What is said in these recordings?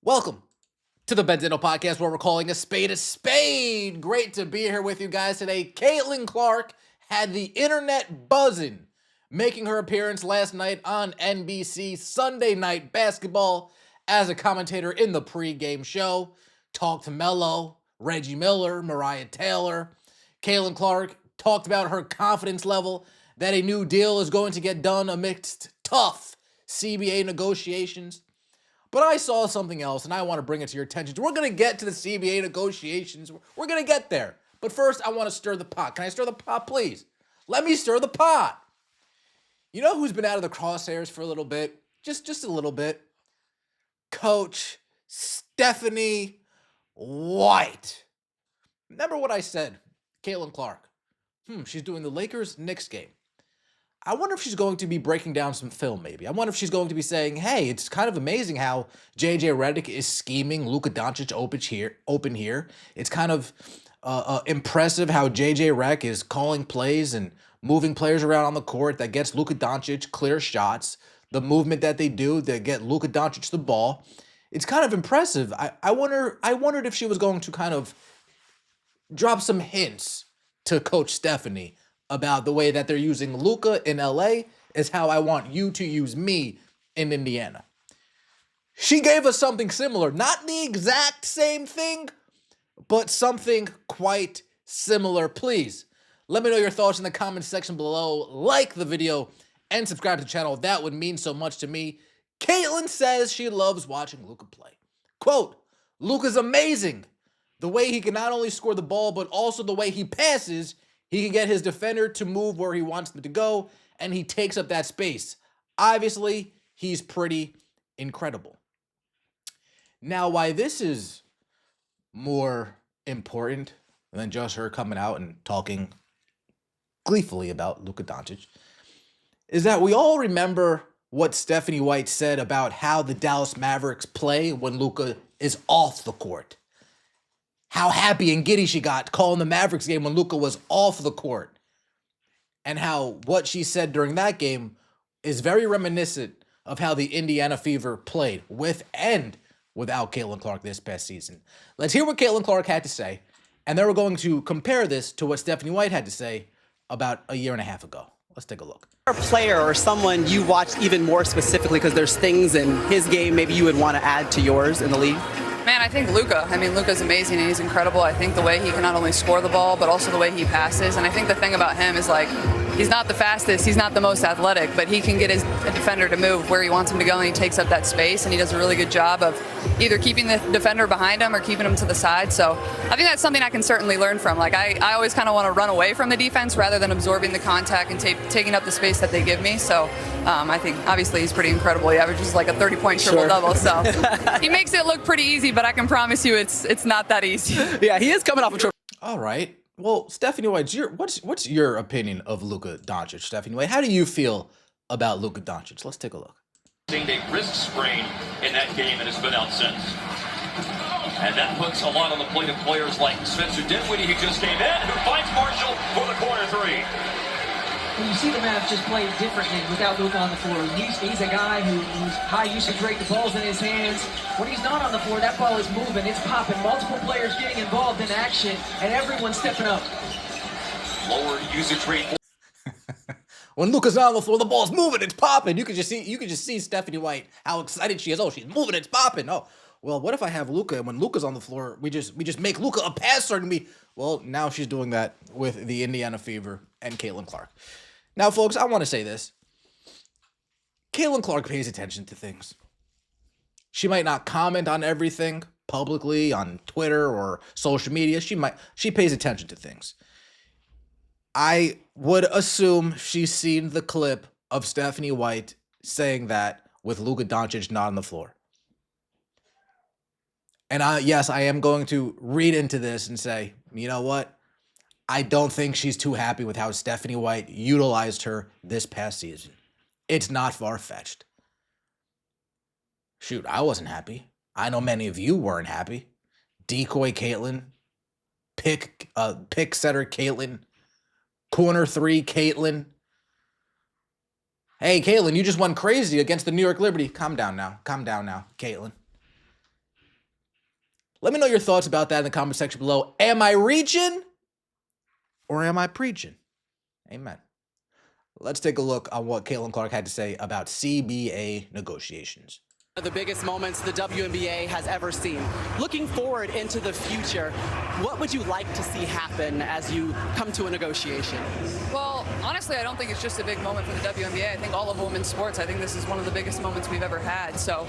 Welcome to the Benzino Podcast, where we're calling a spade a spade. Great to be here with you guys today. Caitlin Clark had the internet buzzing, making her appearance last night on NBC Sunday Night Basketball as a commentator in the pregame show. Talked to Melo, Reggie Miller, Mariah Taylor. Caitlin Clark talked about her confidence level that a new deal is going to get done amidst tough CBA negotiations. But I saw something else, and I want to bring it to your attention. We're going to get to the CBA negotiations. We're going to get there. But first, I want to stir the pot. Can I stir the pot, please? Let me stir the pot. You know who's been out of the crosshairs for a little bit? Just a little bit. Coach Stephanie White. Remember what I said? Caitlin Clark. She's doing the Lakers-Knicks game. I wonder if she's going to be breaking down some film, maybe. I wonder if she's going to be saying, hey, it's kind of amazing how JJ Redick is scheming Luka Doncic open here. It's kind of impressive how JJ Redick is calling plays and moving players around on the court that gets Luka Doncic clear shots. The movement that they do that get Luka Doncic the ball. It's kind of impressive. I wondered if she was going to kind of drop some hints to Coach Stephanie about the way that they're using Luka in LA is how I want you to use me in Indiana. She gave us something similar, not the exact same thing, but something quite similar. Please let me know your thoughts in the comments section below. Like the video and subscribe to the channel. That would mean so much to me. Caitlin says she loves watching Luka play. Quote, Luka's amazing. The way he can not only score the ball, but also the way he passes. He can get his defender to move where he wants them to go, and he takes up that space. Obviously, he's pretty incredible. Now, why this is more important than just her coming out and talking gleefully about Luka Doncic is that we all remember what Stephanie White said about how the Dallas Mavericks play when Luka is off the court. How happy and giddy she got calling the Mavericks game when Luka was off the court. And how what she said during that game is very reminiscent of how the Indiana Fever played with and without Caitlin Clark this past season. Let's hear what Caitlin Clark had to say, and then we're going to compare this to what Stephanie White had to say about a year and a half ago. Let's take a look. A player or someone you watch even more specifically because there's things in his game maybe you would want to add to yours in the league? Man, I think Luka. Luka's amazing and he's incredible. I think the way he can not only score the ball, but also the way he passes. And I think the thing about him is, like, he's not the fastest, he's not the most athletic, but he can get his defender to move where he wants him to go, and he takes up that space, and he does a really good job of either keeping the defender behind him or keeping him to the side. So I think that's something I can certainly learn from. Like, I always kind of want to run away from the defense rather than absorbing the contact and taking up the space that they give me. So I think, obviously, he's pretty incredible. He averages like a 30-point triple-double. So he makes it look pretty easy, but I can promise you it's not that easy. Yeah, he is coming off a triple. All right. Well, Stephanie White, what's your opinion of Luka Doncic? Stephanie White, how do you feel about Luka Doncic? Let's take a look. A wrist sprain in that game and has been out since. And that puts a lot on the plate of players like Spencer Dinwiddie, who just came in, who finds Marshall for the corner three. You see the Mavs just play differently without Luka on the floor. He's a guy who's high usage rate, the ball's in his hands. When he's not on the floor, that ball is moving, it's popping. Multiple players getting involved in action, and everyone's stepping up. Lower usage rate. When Luka's not on the floor, the ball's moving, it's popping. You could just see Stephanie White, how excited she is. Oh, she's moving, it's popping. Oh, well, what if I have Luka, and when Luka's on the floor, we just make Luka a passer to me? Well, now she's doing that with the Indiana Fever and Caitlin Clark. Now, folks, I want to say this. Caitlin Clark pays attention to things. She might not comment on everything publicly on Twitter or social media. She pays attention to things. I would assume she's seen the clip of Stephanie White saying that with Luka Doncic not on the floor. And yes, I am going to read into this and say, you know what? I don't think she's too happy with how Stephanie White utilized her this past season. It's not far-fetched. Shoot, I wasn't happy. I know many of you weren't happy. Decoy Caitlin, pick setter Caitlin, corner three Caitlin. Hey, Caitlin, you just went crazy against the New York Liberty. Calm down now, Caitlin. Let me know your thoughts about that in the comment section below. Am I reaching or am I preaching? Amen. Let's take a look on what Caitlin Clark had to say about CBA negotiations. One of the biggest moments the WNBA has ever seen. Looking forward into the future, what would you like to see happen as you come to a negotiation? Well, honestly, I don't think it's just a big moment for the WNBA. I think all of women's sports, I think this is one of the biggest moments we've ever had. So,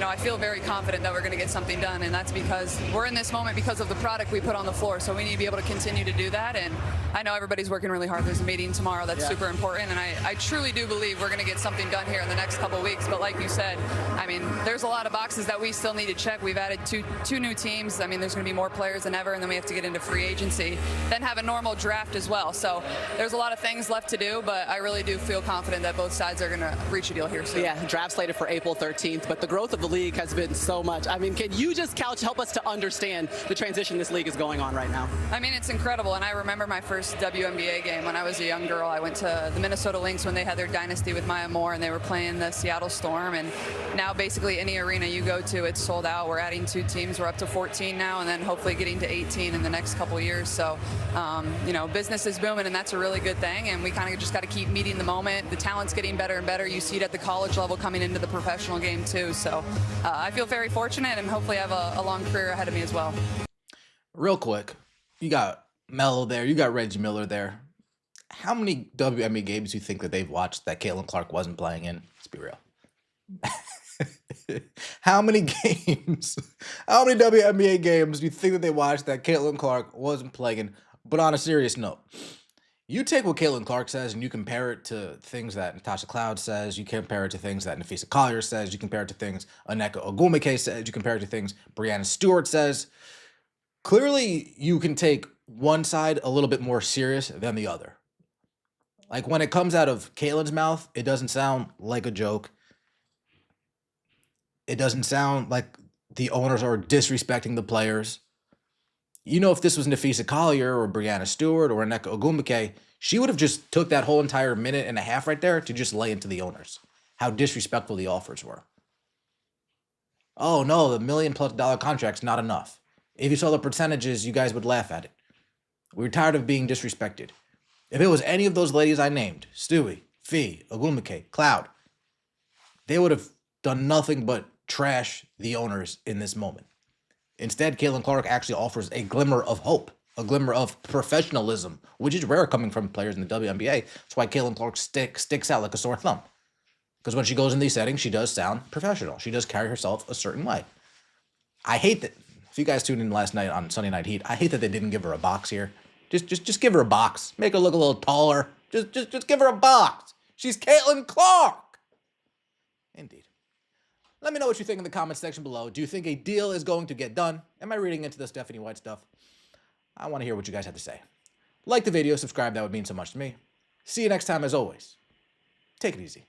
I feel very confident that we're going to get something done, and that's because we're in this moment because of the product we put on the floor. So we need to be able to continue to do that, and I know everybody's working really hard. There's a meeting tomorrow that's super important, and I truly do believe we're going to get something done here in the next couple of weeks. But like you said, I mean, there's a lot of boxes that we still need to check. We've added two new teams. I mean, there's going to be more players than ever, and then we have to get into free agency, then have a normal draft as well. So there's a lot of things left to do, but I really do feel confident that both sides are going to reach a deal here soon. Yeah, draft slated for April 13th, but the growth of the league has been so much. I mean, can you just help us to understand the transition this league is going on right now? I mean, it's incredible, and I remember my first WNBA game when I was a young girl. I went to the Minnesota Lynx when they had their dynasty with Maya Moore, and they were playing the Seattle Storm, and now basically any arena you go to, it's sold out. We're adding 2 teams. We're up to 14 now, and then hopefully getting to 18 in the next couple of years. So, business is booming, and that's a really good thing, and we kind of just got to keep meeting the moment. The talent's getting better and better. You see it at the college level coming into the professional game, too. So I feel very fortunate, and hopefully have a long career ahead of me as well. Real quick, you got Melo there, you got Reggie Miller there. How many WNBA games do you think that they've watched that Caitlin Clark wasn't playing in? Let's be real. How many WNBA games do you think that they watched that Caitlin Clark wasn't playing in? But on a serious note, you take what Caitlin Clark says and you compare it to things that Natasha Cloud says, you compare it to things that Nafisa Collier says, you compare it to things Aneka Ogwumike says, you compare it to things Breanna Stewart says. Clearly, you can take one side a little bit more serious than the other. Like when it comes out of Caitlin's mouth, it doesn't sound like a joke. It doesn't sound like the owners are disrespecting the players. You know, if this was Nafisa Collier or Breanna Stewart or Aneka Ogwumike, she would have just took that whole entire minute and a half right there to just lay into the owners. How disrespectful the offers were. Oh no, the $1 million+ contract's not enough. If you saw the percentages, you guys would laugh at it. We're tired of being disrespected. If it was any of those ladies I named, Stewie, Fee, Ogwumike, Cloud, they would have done nothing but trash the owners in this moment. Instead, Caitlin Clark actually offers a glimmer of hope, a glimmer of professionalism, which is rare coming from players in the WNBA. That's why Caitlin Clark sticks out like a sore thumb. Because when she goes in these settings, she does sound professional. She does carry herself a certain way. I hate that. If you guys tuned in last night on Sunday Night Heat, I hate that they didn't give her a box here. Just give her a box. Make her look a little taller. Just give her a box. She's Caitlin Clark. Indeed. Let me know what you think in the comments section below. Do you think a deal is going to get done? Am I reading into the Stephanie White stuff? I want to hear what you guys have to say. Like the video, subscribe. That would mean so much to me. See you next time as always. Take it easy.